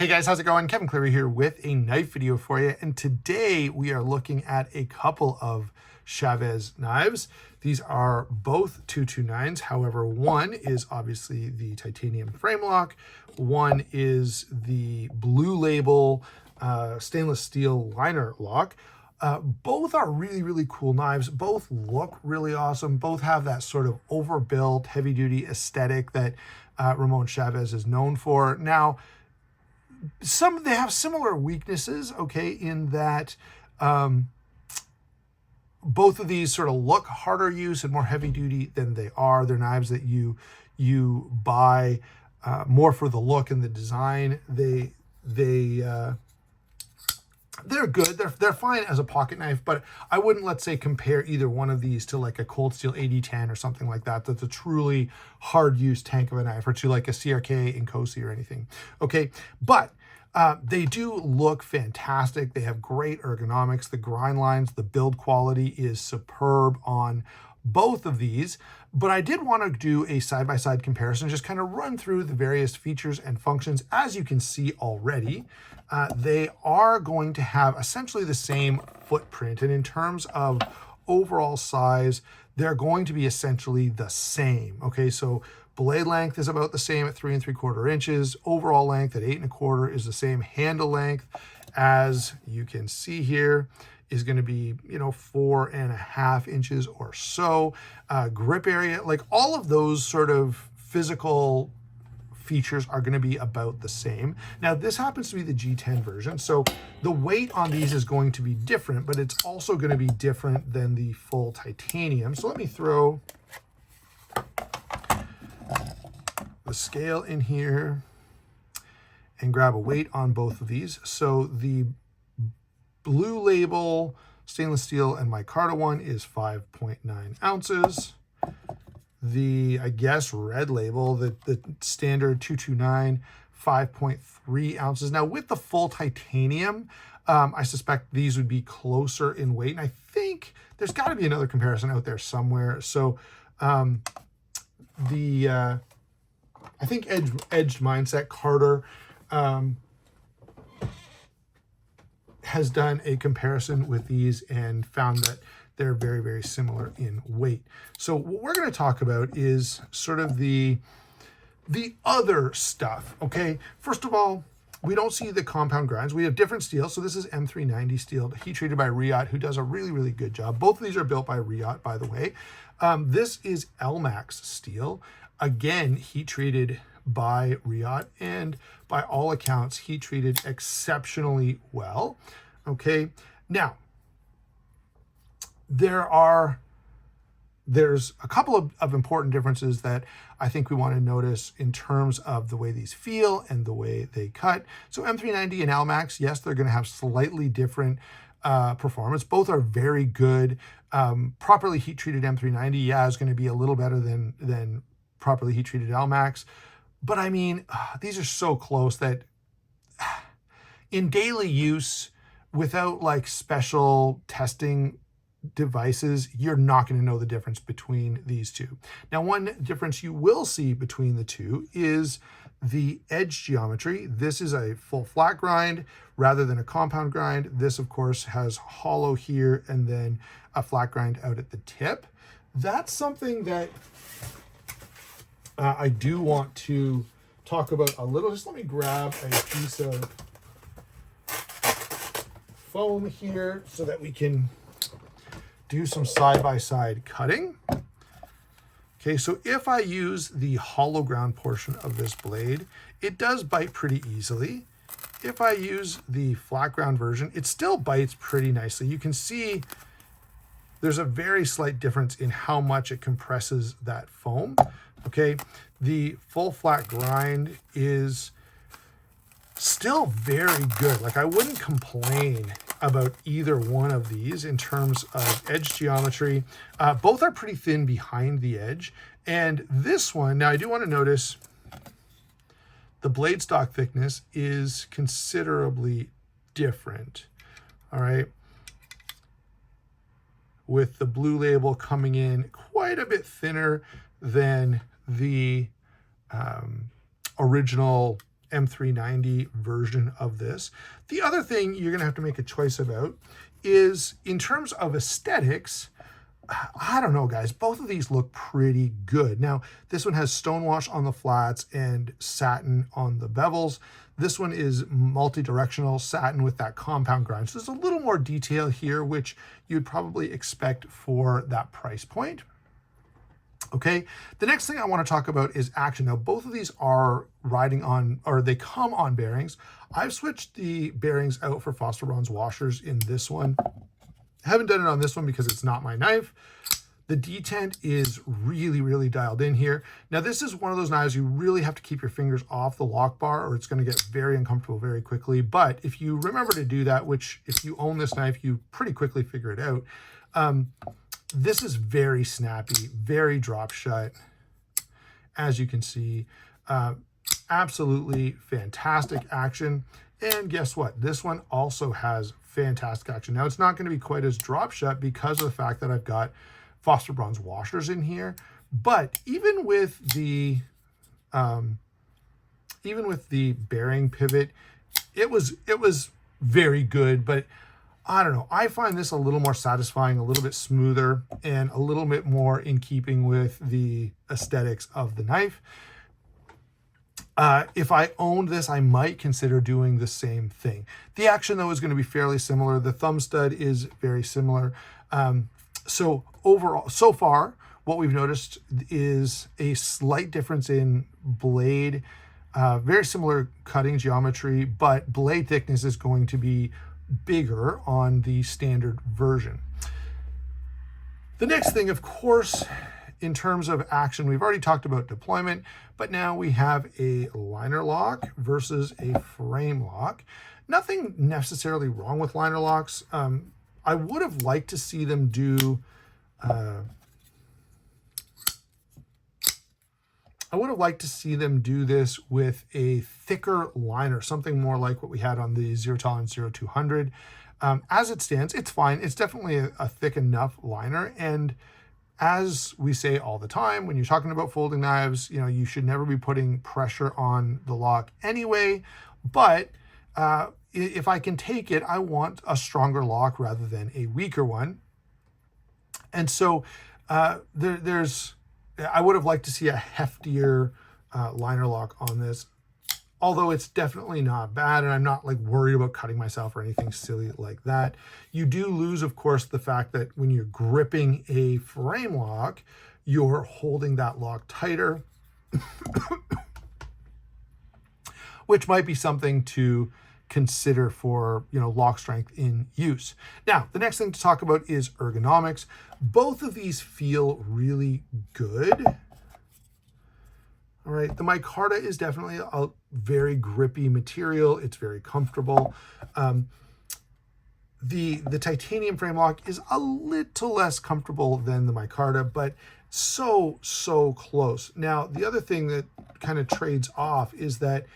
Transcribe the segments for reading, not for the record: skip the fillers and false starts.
Hey guys, how's it going? Kevin Cleary here with a knife video for you. And today we are looking at a couple of Chavez knives. These are both 229s. However, one is obviously the titanium frame lock. One is the Blue Label stainless steel liner lock. Both are really, really cool knives. Both look really awesome. Both have that sort of overbuilt, heavy-duty aesthetic that Ramon Chavez is known for. Now, they have similar weaknesses, okay, in that both of these sort of look harder use and more heavy duty than they are. They're knives that you buy more for the look and the design. They're good. They're fine as a pocket knife, but I wouldn't, let's say, compare either one of these to like a Cold Steel 8010 or something like that. That's a truly hard use tank of a knife, or to like a CRK Inkosi or anything. Okay, but they do look fantastic. They have great ergonomics. The grind lines, the build quality is superb on both of these. But I did want to do a side-by-side comparison, just kind of run through the various features and functions. As you can see already, they are going to have essentially the same footprint. And in terms of overall size, they're going to be essentially the same. Okay, so blade length is about the same at 3 3/4 inches. Overall length at 8 1/4 is the same. Handle length, as you can see here, is going to be, 4 1/2 inches or so. Grip area, like all of those sort of physical features are going to be about the same. Now, this happens to be the G10 version, so the weight on these is going to be different, but it's also going to be different than the full titanium. So let me throw the scale in here and grab a weight on both of these. So the Blue Label stainless steel and micarta one is 5.9 ounces. The, I guess, Red Label, the standard 229, 5.3 ounces. Now, with the full titanium, I suspect these would be closer in weight. And I think there's got to be another comparison out there somewhere. So I think Edged Mindset Carter has done a comparison with these and found that they're very, very similar in weight. So what we're going to talk about is sort of the other stuff, okay? First of all, we don't see the compound grinds. We have different steel. So this is M390 steel, heat treated by Riot, who does a really, really good job. Both of these are built by Riot, by the way. This is LMAX steel. Again, heat treated by Riot, and by all accounts, heat treated exceptionally well. Okay, now there's a couple of important differences that I think we want to notice in terms of the way these feel and the way they cut. So M390 and LMAX, yes, they're going to have slightly different performance. Both are very good. Properly heat treated M390, yeah, is going to be a little better than properly heat treated LMAX. But I mean, these are so close that in daily use, without like special testing devices, you're not going to know the difference between these two. Now, one difference you will see between the two is the edge geometry. This is a full flat grind rather than a compound grind. This, of course, has hollow here and then a flat grind out at the tip. That's something that I do want to talk about a little. Just let me grab a piece of foam here so that we can do some side-by-side cutting. Okay, so if I use the hollow ground portion of this blade, it does bite pretty easily. If I use the flat ground version, it still bites pretty nicely. You can see there's a very slight difference in how much it compresses that foam. Okay, the full flat grind is still very good. Like, I wouldn't complain about either one of these in terms of edge geometry. Both are pretty thin behind the edge. And this one, now I do want to notice the blade stock thickness is considerably different. All right. With the Blue Label coming in quite a bit thinner than the original M390 version of this. The other thing you're gonna have to make a choice about is in terms of aesthetics. I don't know, guys. Both of these look pretty good. Now, this one has stonewash on the flats and satin on the bevels. This one is multi-directional satin with that compound grind. So there's a little more detail here, which you'd probably expect for that price point. Okay, the next thing I want to talk about is action. Now, both of these are riding on, or they come on bearings. I've switched the bearings out for phosphor bronze washers in this one. I haven't done it on this one because it's not my knife. The detent is really, really dialed in here. Now, this is one of those knives you really have to keep your fingers off the lock bar or it's going to get very uncomfortable very quickly. But if you remember to do that, which if you own this knife, you pretty quickly figure it out. This is very snappy, very drop shut, as you can see. Absolutely fantastic action. And guess what? This one also has fantastic action. Now, it's not going to be quite as drop shut because of the fact that I've got phosphor bronze washers in here. But even with the bearing pivot, it was very good. But I don't know. I find this a little more satisfying, a little bit smoother, and a little bit more in keeping with the aesthetics of the knife. If I owned this, I might consider doing the same thing. The action, though, is going to be fairly similar. The thumb stud is very similar. So overall, so far, what we've noticed is a slight difference in blade, very similar cutting geometry, but blade thickness is going to be bigger on the standard version. The next thing, of course, in terms of action, we've already talked about deployment, but now we have a liner lock versus a frame lock. Nothing necessarily wrong with liner locks. I would have liked to see them do this with a thicker liner, something more like what we had on the Zero Tolerance 0200. As it stands, it's fine. It's definitely a thick enough liner. And as we say all the time, when you're talking about folding knives, you know, you should never be putting pressure on the lock anyway. But if I can take it, I want a stronger lock rather than a weaker one. And so I would have liked to see a heftier liner lock on this, although it's definitely not bad, and I'm not like worried about cutting myself or anything silly like that. You do lose, of course, the fact that when you're gripping a frame lock, you're holding that lock tighter, which might be something to consider for, you know, lock strength in use. Now, the next thing to talk about is ergonomics. Both of these feel really good. All right, the micarta is definitely a very grippy material. It's very comfortable. The titanium frame lock is a little less comfortable than the micarta, but so close. Now, the other thing that kind of trades off is that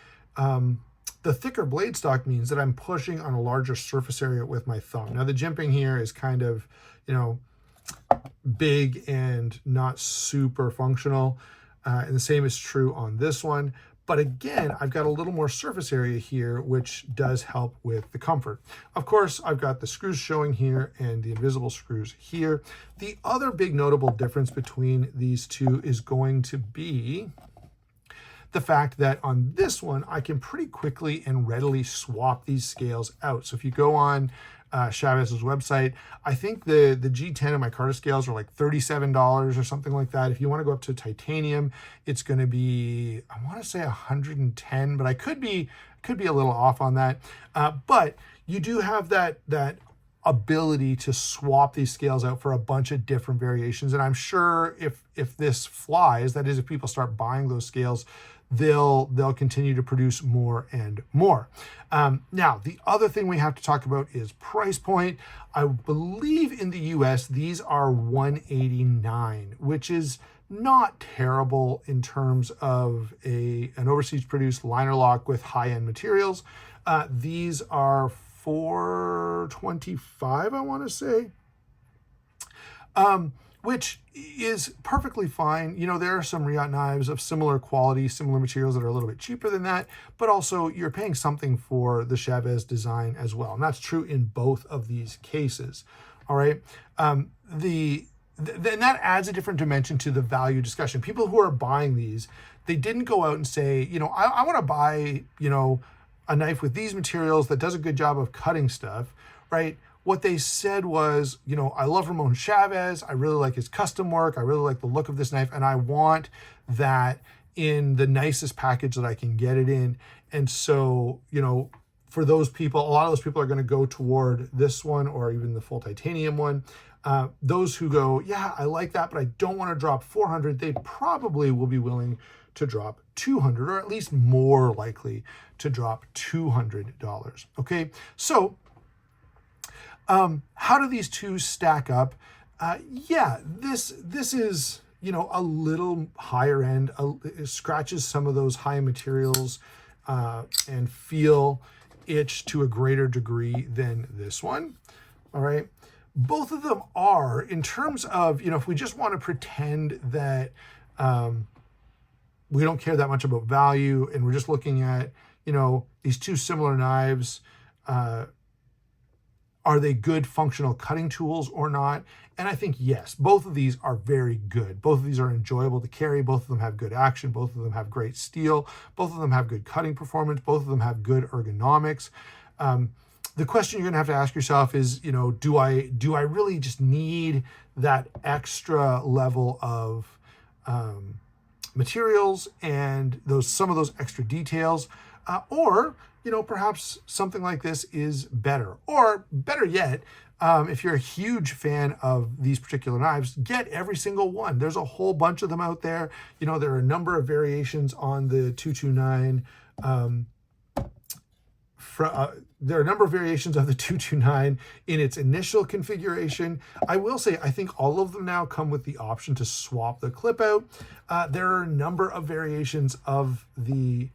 the thicker blade stock means that I'm pushing on a larger surface area with my thumb. Now, the jimping here is kind of, you know, big and not super functional. And the same is true on this one. But again, I've got a little more surface area here, which does help with the comfort. Of course, I've got the screws showing here and the invisible screws here. The other big notable difference between these two is going to be the fact that on this one, I can pretty quickly and readily swap these scales out. So if you go on Chavez's website, I think the G10 and micarta scales are like $37 or something like that. If you want to go up to titanium, it's going to be, I want to say 110, but I could be a little off on that. But you do have that ability to swap these scales out for a bunch of different variations. And I'm sure if this flies, that is, if people start buying those scales, they'll continue to produce more and more. Now, the other thing we have to talk about is price point. I believe in the US, these are $189, which is not terrible in terms of an overseas produced liner lock with high-end materials. These are $425, I want to say. which is perfectly fine. You know, there are some Riot knives of similar quality, similar materials that are a little bit cheaper than that, but also you're paying something for the Chavez design as well. And that's true in both of these cases. All right. Then that adds a different dimension to the value discussion. People who are buying these, they didn't go out and say, you know, I want to buy, you know, a knife with these materials that does a good job of cutting stuff, right? What they said was, you know, I love Ramon Chavez. I really like his custom work. I really like the look of this knife, and I want that in the nicest package that I can get it in. And so, you know, for those people, a lot of those people are going to go toward this one or even the full titanium one. Those who go, yeah, I like that, but I don't want to drop $400, they probably will be willing to drop $200, or at least more likely to drop $200. Okay, so how do these two stack up? Yeah, this is, you know, a little higher end. It scratches some of those high materials and feel itch to a greater degree than this one. All right. Both of them are, in terms of, you know, if we just want to pretend that we don't care that much about value and we're just looking at, you know, these two similar knives, are they good functional cutting tools or not? And I think yes, both of these are very good. Both of these are enjoyable to carry. Both of them have good action. Both of them have great steel. Both of them have good cutting performance. Both of them have good ergonomics. The question you're going to have to ask yourself is, you know, do I really just need that extra level of materials and some of those extra details, or, you know, perhaps something like this is better. Or better yet, if you're a huge fan of these particular knives, get every single one. There's a whole bunch of them out there. You know, there are a number of variations on the 229. There are a number of variations of the 229 in its initial configuration. I will say, I think all of them now come with the option to swap the clip out. There are a number of variations of the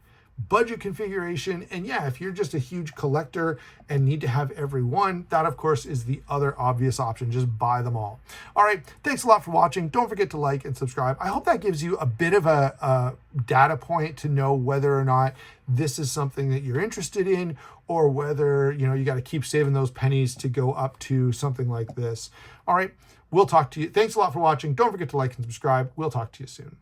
budget configuration. And yeah, if you're just a huge collector and need to have every one, that of course is the other obvious option. Just buy them all. All right. Thanks a lot for watching. Don't forget to like and subscribe. I hope that gives you a bit of a data point to know whether or not this is something that you're interested in, or whether, you know, you got to keep saving those pennies to go up to something like this. All right. We'll talk to you. Thanks a lot for watching. Don't forget to like and subscribe. We'll talk to you soon.